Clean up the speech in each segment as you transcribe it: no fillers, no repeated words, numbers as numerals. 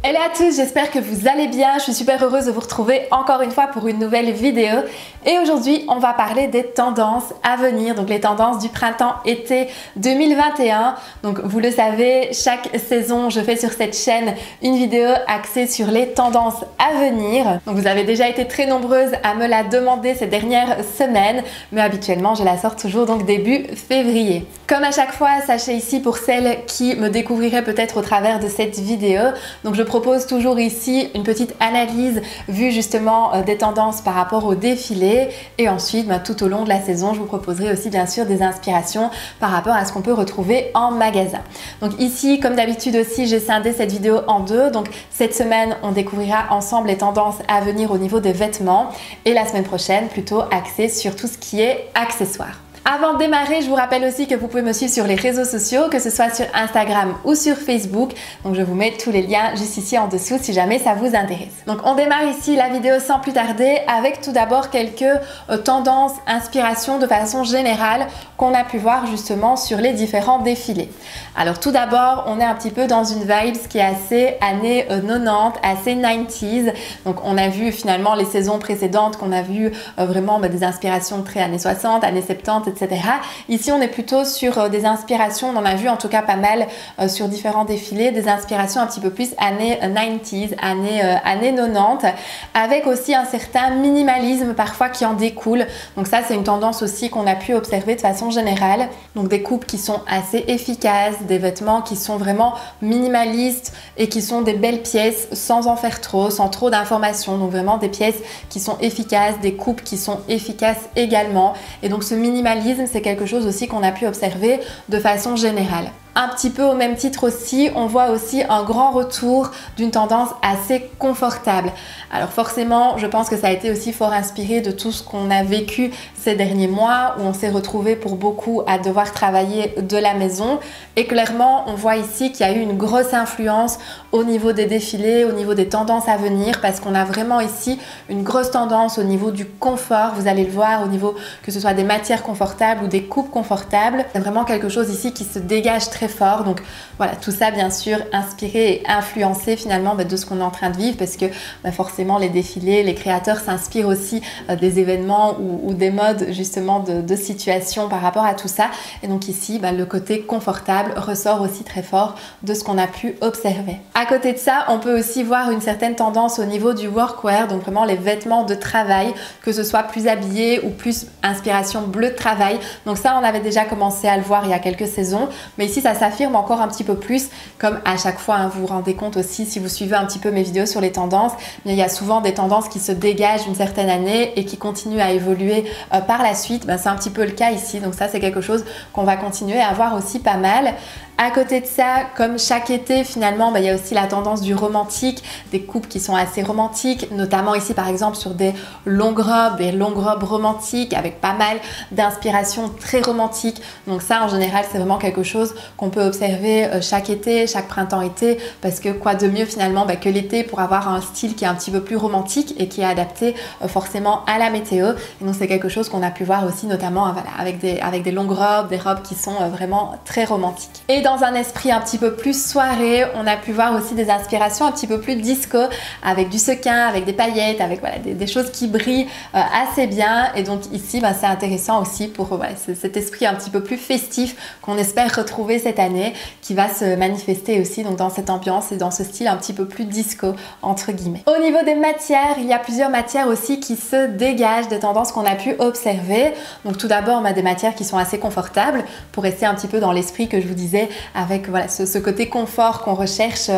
Hello à tous, j'espère que vous allez bien. Je suis super heureuse de vous retrouver encore une fois pour une nouvelle vidéo. Et aujourd'hui, on va parler des tendances à venir, donc les tendances du printemps-été 2021. Donc vous le savez, chaque saison, je fais sur cette chaîne une vidéo axée sur les tendances à venir. Donc vous avez déjà été très nombreuses à me la demander ces dernières semaines, mais habituellement, je la sors toujours donc début février. Comme à chaque fois, sachez ici pour celles qui me découvriraient peut-être au travers de cette vidéo, donc je propose toujours ici une petite analyse vue justement des tendances par rapport au défilé et ensuite tout au long de la saison je vous proposerai aussi bien sûr des inspirations par rapport à ce qu'on peut retrouver en magasin. Donc ici comme d'habitude aussi j'ai scindé cette vidéo en deux, donc cette semaine on découvrira ensemble les tendances à venir au niveau des vêtements et la semaine prochaine plutôt axée sur tout ce qui est accessoires. Avant de démarrer, je vous rappelle aussi que vous pouvez me suivre sur les réseaux sociaux, que ce soit sur Instagram ou sur Facebook. Donc je vous mets tous les liens juste ici en dessous si jamais ça vous intéresse. Donc on démarre ici la vidéo sans plus tarder avec tout d'abord quelques tendances, inspirations de façon générale qu'on a pu voir justement sur les différents défilés. Alors tout d'abord, on est un petit peu dans une vibe qui est assez années 90, assez 90s. Donc on a vu finalement les saisons précédentes qu'on a vu vraiment des inspirations très années 60, années 70, etc. Ici, on est plutôt sur des inspirations, on en a vu en tout cas pas mal sur différents défilés, des inspirations un petit peu plus années 90s, années 90, avec aussi un certain minimalisme parfois qui en découle. Donc ça, c'est une tendance aussi qu'on a pu observer de façon générale. Donc des coupes qui sont assez efficaces, des vêtements qui sont vraiment minimalistes et qui sont des belles pièces sans en faire trop, sans trop d'informations. Donc vraiment des pièces qui sont efficaces, des coupes qui sont efficaces également. Et donc ce minimalisme, c'est quelque chose aussi qu'on a pu observer de façon générale. Un petit peu au même titre aussi, on voit aussi un grand retour d'une tendance assez confortable. Alors forcément, je pense que ça a été aussi fort inspiré de tout ce qu'on a vécu ces derniers mois où on s'est retrouvé pour beaucoup à devoir travailler de la maison. Et clairement, on voit ici qu'il y a eu une grosse influence au niveau des défilés, au niveau des tendances à venir parce qu'on a vraiment ici une grosse tendance au niveau du confort. Vous allez le voir au niveau que ce soit des matières confortables ou des coupes confortables. C'est vraiment quelque chose ici qui se dégage très fort. Donc voilà, tout ça bien sûr inspiré et influencé finalement de ce qu'on est en train de vivre parce que forcément les défilés, les créateurs s'inspirent aussi des événements ou des modes justement de situations par rapport à tout ça. Et donc ici, le côté confortable ressort aussi très fort de ce qu'on a pu observer. À côté de ça, on peut aussi voir une certaine tendance au niveau du workwear, donc vraiment les vêtements de travail, que ce soit plus habillés ou plus inspiration bleu de travail. Donc ça, on avait déjà commencé à le voir il y a quelques saisons, mais ici ça s'affirme encore un petit peu plus, comme à chaque fois, vous vous rendez compte aussi si vous suivez un petit peu mes vidéos sur les tendances, mais il y a souvent des tendances qui se dégagent d'une certaine année et qui continuent à évoluer par la suite. C'est un petit peu le cas ici, donc ça c'est quelque chose qu'on va continuer à voir aussi pas mal. À côté de ça, comme chaque été finalement, il y a aussi la tendance du romantique, des coupes qui sont assez romantiques, notamment ici par exemple sur des longues robes romantiques avec pas mal d'inspiration très romantique. Donc ça en général c'est vraiment quelque chose qu'on peut observer chaque été, chaque printemps-été, parce que quoi de mieux finalement que l'été pour avoir un style qui est un petit peu plus romantique et qui est adapté forcément à la météo. Et donc c'est quelque chose qu'on a pu voir aussi notamment avec des longues robes, des robes qui sont vraiment très romantiques. Et dans un esprit un petit peu plus soirée, on a pu voir aussi des inspirations un petit peu plus disco avec du sequin, avec des paillettes, avec des choses qui brillent assez bien. Et donc ici, c'est intéressant aussi pour cet esprit un petit peu plus festif qu'on espère retrouver cette année, qui va se manifester aussi donc dans cette ambiance et dans ce style un petit peu plus disco entre guillemets. Au niveau des matières, il y a plusieurs matières aussi qui se dégagent, des tendances qu'on a pu observer. Donc tout d'abord, on a des matières qui sont assez confortables pour rester un petit peu dans l'esprit que je vous disais avec ce côté confort qu'on recherche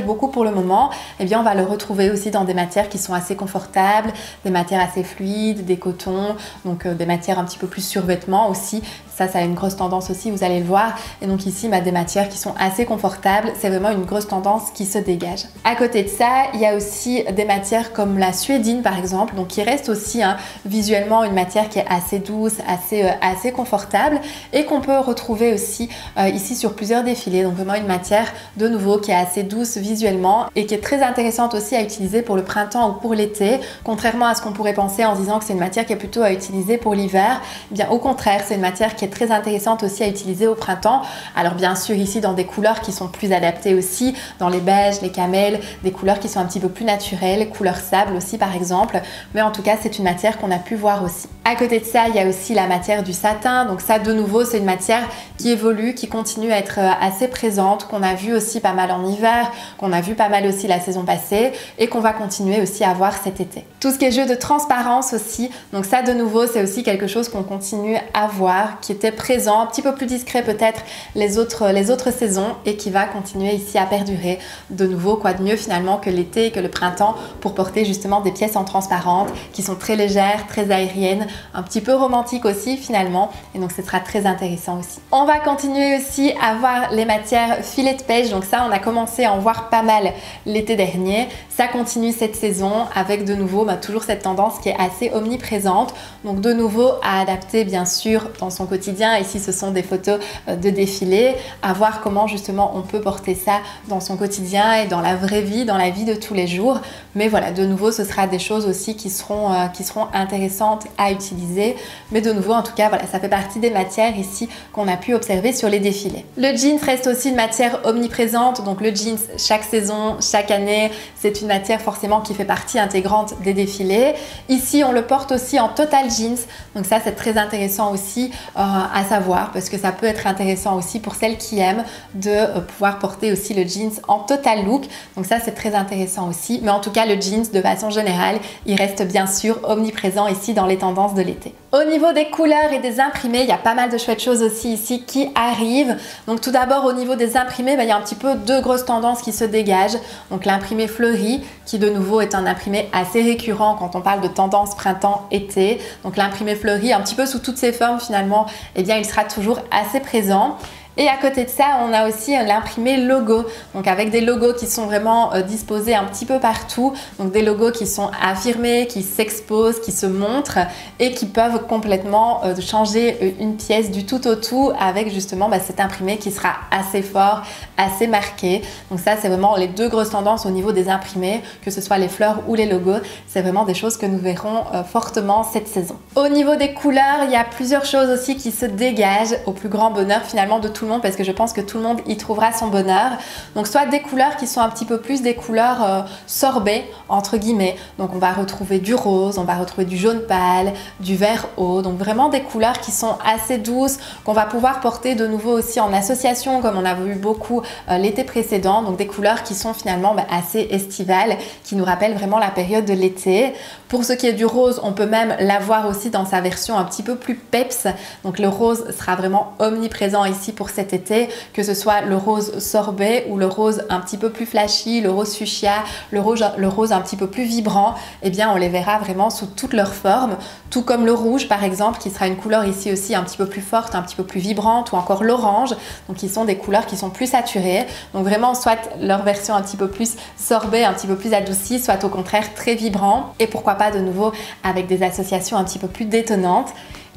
beaucoup pour le moment. Eh bien on va le retrouver aussi dans des matières qui sont assez confortables, des matières assez fluides, des cotons, donc des matières un petit peu plus survêtements aussi. Ça a une grosse tendance aussi, vous allez le voir. Et donc ici, des matières qui sont assez confortables, c'est vraiment une grosse tendance qui se dégage. À côté de ça, il y a aussi des matières comme la suédine par exemple, donc qui reste aussi visuellement une matière qui est assez douce, assez confortable et qu'on peut retrouver aussi ici sur plusieurs défilés. Donc vraiment une matière de nouveau qui est assez douce visuellement et qui est très intéressante aussi à utiliser pour le printemps ou pour l'été. Contrairement à ce qu'on pourrait penser en se disant que c'est une matière qui est plutôt à utiliser pour l'hiver, eh bien au contraire, c'est une matière qui est très intéressante aussi à utiliser au printemps. Alors bien sûr ici dans des couleurs qui sont plus adaptées aussi, dans les beiges, les camels, des couleurs qui sont un petit peu plus naturelles, couleur sable aussi par exemple, mais en tout cas c'est une matière qu'on a pu voir aussi. À côté de ça, il y a aussi la matière du satin, donc ça de nouveau c'est une matière qui évolue, qui continue à être assez présente, qu'on a vu aussi pas mal en hiver, qu'on a vu pas mal aussi la saison passée et qu'on va continuer aussi à voir cet été. Tout ce qui est jeu de transparence aussi, donc ça de nouveau c'est aussi quelque chose qu'on continue à voir, qui était présent, un petit peu plus discret peut-être les autres saisons et qui va continuer ici à perdurer. De nouveau, quoi de mieux finalement que l'été et que le printemps pour porter justement des pièces en transparente qui sont très légères, très aériennes, un petit peu romantiques aussi finalement, et donc ce sera très intéressant aussi. On va continuer aussi à voir les matières filet de pêche, donc ça on a commencé à en voir pas mal l'été dernier, ça continue cette saison avec de nouveau toujours cette tendance qui est assez omniprésente, donc de nouveau à adapter bien sûr dans son quotidien. Ici ce sont des photos de défilés, à voir comment justement on peut porter ça dans son quotidien et dans la vraie vie, dans la vie de tous les jours, mais voilà, de nouveau ce sera des choses aussi qui seront intéressantes à utiliser, mais de nouveau en tout cas voilà, ça fait partie des matières ici qu'on a pu observer sur les défilés. Le jeans reste aussi une matière omniprésente, donc le jeans chaque saison, chaque année, c'est une matière forcément qui fait partie intégrante des défilés. Ici on le porte aussi en total jeans, donc ça c'est très intéressant aussi à savoir parce que ça peut être intéressant aussi pour celles qui aiment de pouvoir porter aussi le jeans en total look, donc ça c'est très intéressant aussi, mais en tout cas le jeans de façon générale il reste bien sûr omniprésent ici dans les tendances de l'été. Au niveau des couleurs et des imprimés, il y a pas mal de chouettes choses aussi ici qui arrivent. Donc tout d'abord au niveau des imprimés, il y a un petit peu deux grosses tendances qui se dégagent. Donc l'imprimé fleuri qui de nouveau est un imprimé assez récurrent quand on parle de tendance printemps-été. Donc l'imprimé fleuri un petit peu sous toutes ses formes finalement, eh bien il sera toujours assez présent. Et à côté de ça, on a aussi l'imprimé logo, donc avec des logos qui sont vraiment disposés un petit peu partout, donc des logos qui sont affirmés, qui s'exposent, qui se montrent et qui peuvent complètement changer une pièce du tout au tout avec justement cet imprimé qui sera assez fort, assez marqué. Donc ça, c'est vraiment les deux grosses tendances au niveau des imprimés, que ce soit les fleurs ou les logos, c'est vraiment des choses que nous verrons fortement cette saison. Au niveau des couleurs, il y a plusieurs choses aussi qui se dégagent au plus grand bonheur finalement de tout le monde, parce que je pense que tout le monde y trouvera son bonheur. Donc soit des couleurs qui sont un petit peu plus des couleurs sorbet entre guillemets, donc on va retrouver du rose, on va retrouver du jaune pâle, du vert eau, donc vraiment des couleurs qui sont assez douces, qu'on va pouvoir porter de nouveau aussi en association comme on a vu beaucoup l'été précédent, donc des couleurs qui sont finalement assez estivales, qui nous rappellent vraiment la période de l'été. Pour ce qui est du rose, on peut même l'avoir aussi dans sa version un petit peu plus peps, donc le rose sera vraiment omniprésent ici pour cet été, que ce soit le rose sorbet ou le rose un petit peu plus flashy, le rose fuchsia, le rose un petit peu plus vibrant, eh bien on les verra vraiment sous toutes leurs formes, tout comme le rouge par exemple qui sera une couleur ici aussi un petit peu plus forte, un petit peu plus vibrante, ou encore l'orange, donc qui sont des couleurs qui sont plus saturées, donc vraiment soit leur version un petit peu plus sorbet, un petit peu plus adoucie, soit au contraire très vibrant, et pourquoi pas de nouveau avec des associations un petit peu plus détonnantes.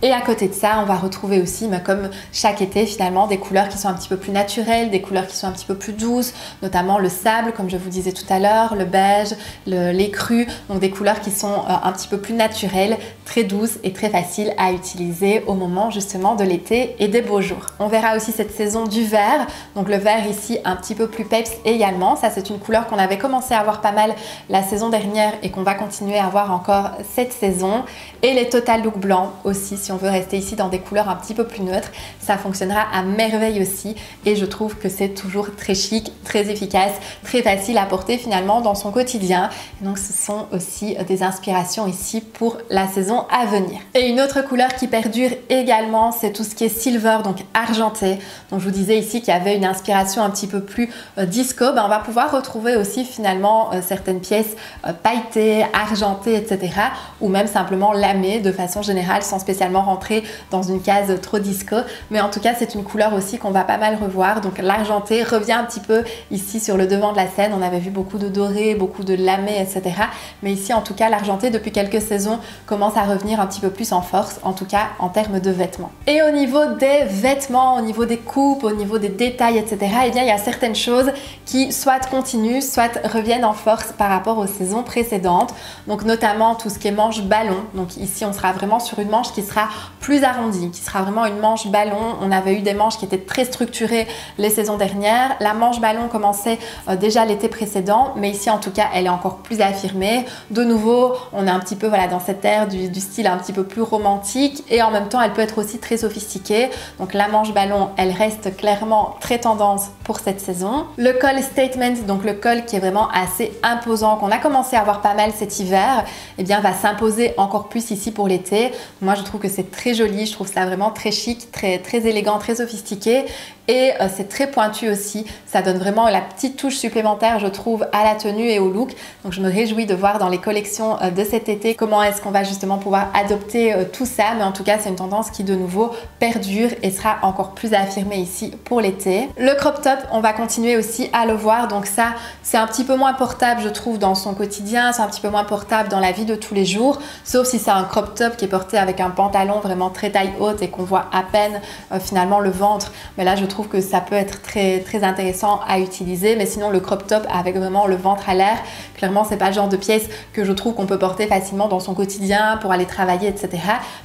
Et à côté de ça, on va retrouver aussi, comme chaque été finalement, des couleurs qui sont un petit peu plus naturelles, des couleurs qui sont un petit peu plus douces, notamment le sable, comme je vous disais tout à l'heure, le beige, l'écru, donc des couleurs qui sont un petit peu plus naturelles, très douces et très faciles à utiliser au moment justement de l'été et des beaux jours. On verra aussi cette saison du vert, donc le vert ici un petit peu plus peps également, ça c'est une couleur qu'on avait commencé à avoir pas mal la saison dernière et qu'on va continuer à avoir encore cette saison. Et les total look blancs aussi, si on veut rester ici dans des couleurs un petit peu plus neutres, ça fonctionnera à merveille aussi, et je trouve que c'est toujours très chic, très efficace, très facile à porter finalement dans son quotidien. Et donc ce sont aussi des inspirations ici pour la saison à venir. Et une autre couleur qui perdure également, c'est tout ce qui est silver, donc argenté. Donc je vous disais ici qu'il y avait une inspiration un petit peu plus disco, on va pouvoir retrouver aussi finalement certaines pièces pailletées, argentées, etc. ou même simplement lamées de façon générale sans spécialement rentrer dans une case trop disco, mais en tout cas c'est une couleur aussi qu'on va pas mal revoir. Donc l'argenté revient un petit peu ici sur le devant de la scène, on avait vu beaucoup de doré, beaucoup de lamé, etc. mais ici en tout cas l'argenté depuis quelques saisons commence à revenir un petit peu plus en force, en tout cas en termes de vêtements. Et au niveau des vêtements, au niveau des coupes, au niveau des détails, etc., eh bien il y a certaines choses qui soit continuent, soit reviennent en force par rapport aux saisons précédentes, donc notamment tout ce qui est manche ballon. Donc ici on sera vraiment sur une manche qui sera plus arrondie, qui sera vraiment une manche ballon. On avait eu des manches qui étaient très structurées les saisons dernières. La manche ballon commençait déjà l'été précédent, mais ici en tout cas elle est encore plus affirmée. De nouveau, on est un petit peu voilà, dans cette ère du style un petit peu plus romantique, et en même temps elle peut être aussi très sophistiquée. Donc la manche ballon, elle reste clairement très tendance pour cette saison. Le col statement, donc le col qui est vraiment assez imposant, qu'on a commencé à voir pas mal cet hiver, eh bien va s'imposer encore plus ici pour l'été. Moi je trouve que c'est très joli, je trouve ça vraiment très chic, très élégant, très sophistiqué. Et c'est très pointu aussi, ça donne vraiment la petite touche supplémentaire je trouve à la tenue et au look. Donc je me réjouis de voir dans les collections de cet été comment est-ce qu'on va justement pouvoir adopter tout ça. Mais en tout cas c'est une tendance qui de nouveau perdure et sera encore plus affirmée ici pour l'été. Le crop top, on va continuer aussi à le voir. Donc ça c'est un petit peu moins portable je trouve dans son quotidien, c'est un petit peu moins portable dans la vie de tous les jours. Sauf si c'est un crop top qui est porté avec un pantalon vraiment très taille haute et qu'on voit à peine finalement le ventre. Mais là je trouve que ça peut être très intéressant à utiliser. Mais sinon le crop top avec vraiment le ventre à l'air, clairement c'est pas le genre de pièce que je trouve qu'on peut porter facilement dans son quotidien pour aller travailler, etc.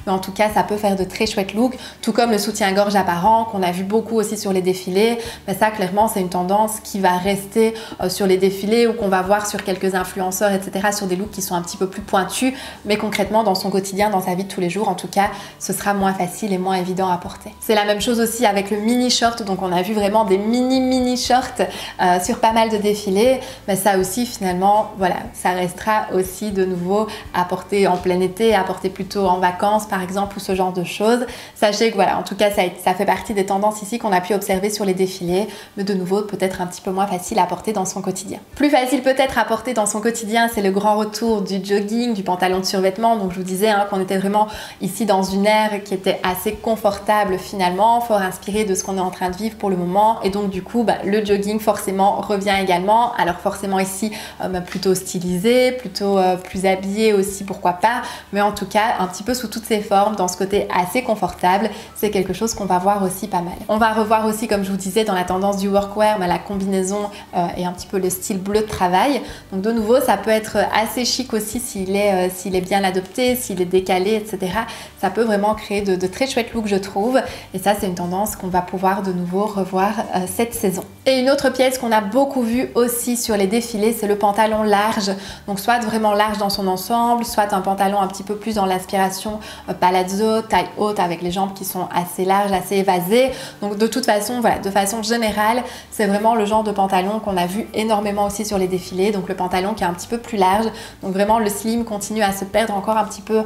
Mais en tout cas ça peut faire de très chouettes looks, tout comme le soutien-gorge apparent qu'on a vu beaucoup aussi sur les défilés. Mais ça clairement c'est une tendance qui va rester sur les défilés ou qu'on va voir sur quelques influenceurs, etc. sur des looks qui sont un petit peu plus pointus. Mais concrètement dans son quotidien, dans sa vie de tous les jours, en tout cas ce sera moins facile et moins évident à porter. C'est la même chose aussi avec le mini short. Donc on a vu vraiment des mini shorts sur pas mal de défilés, mais ça aussi finalement voilà, ça restera aussi de nouveau à porter en plein été, à porter plutôt en vacances par exemple ou ce genre de choses. Sachez que voilà, en tout cas ça fait partie des tendances ici qu'on a pu observer sur les défilés, mais de nouveau peut-être un petit peu moins facile à porter dans son quotidien. Plus facile peut-être à porter dans son quotidien, c'est le grand retour du jogging, du pantalon de survêtement. Donc je vous disais qu'on était vraiment ici dans une ère qui était assez confortable finalement, fort inspirée de ce qu'on est en train de vivre pour le moment. Et donc du coup le jogging forcément revient également. Alors forcément ici plutôt stylisé, plutôt plus habillé aussi, pourquoi pas, mais en tout cas un petit peu sous toutes ses formes, dans ce côté assez confortable. C'est quelque chose qu'on va voir aussi pas mal. On va revoir aussi, comme je vous disais, dans la tendance du workwear, la combinaison et un petit peu le style bleu de travail. Donc de nouveau ça peut être assez chic aussi s'il est bien adopté, s'il est décalé, etc. Ça peut vraiment créer de très chouettes looks je trouve, et ça c'est une tendance qu'on va pouvoir de nouveau revoir cette saison. Et une autre pièce qu'on a beaucoup vue aussi sur les défilés, c'est le pantalon large. Donc soit vraiment large dans son ensemble, soit un pantalon un petit peu plus dans l'inspiration palazzo, taille haute avec les jambes qui sont assez larges, assez évasées. Donc de toute façon, voilà, de façon générale, c'est vraiment le genre de pantalon qu'on a vu énormément aussi sur les défilés. Donc le pantalon qui est un petit peu plus large. Donc vraiment le slim continue à se perdre encore un petit peu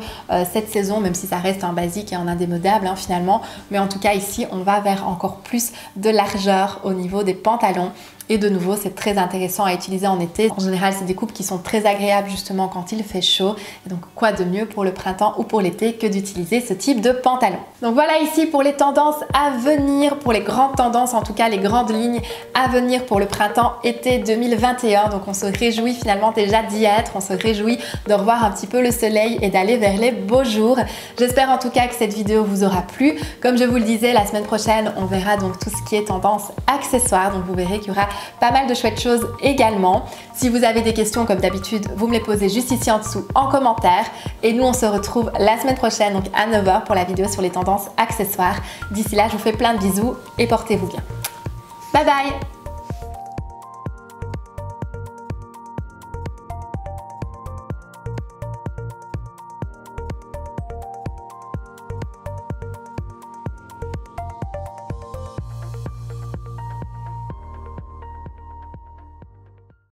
cette saison, même si ça reste un basique et un indémodable finalement. Mais en tout cas ici, on va vers encore plus de largeur au niveau des pantalons. Et de nouveau, c'est très intéressant à utiliser en été. En général, c'est des coupes qui sont très agréables justement quand il fait chaud. Et donc, quoi de mieux pour le printemps ou pour l'été que d'utiliser ce type de pantalon. Donc voilà ici pour les tendances à venir, pour les grandes tendances, en tout cas les grandes lignes à venir pour le printemps-été 2021. Donc on se réjouit finalement déjà d'y être. On se réjouit de revoir un petit peu le soleil et d'aller vers les beaux jours. J'espère en tout cas que cette vidéo vous aura plu. Comme je vous le disais, la semaine prochaine, on verra donc tout ce qui est tendance accessoires. Donc vous verrez qu'il y aura pas mal de chouettes choses également. Si vous avez des questions comme d'habitude, vous me les posez juste ici en dessous en commentaire. Et nous on se retrouve la semaine prochaine donc à 9 h pour la vidéo sur les tendances accessoires. D'ici là, je vous fais plein de bisous et portez-vous bien. Bye bye!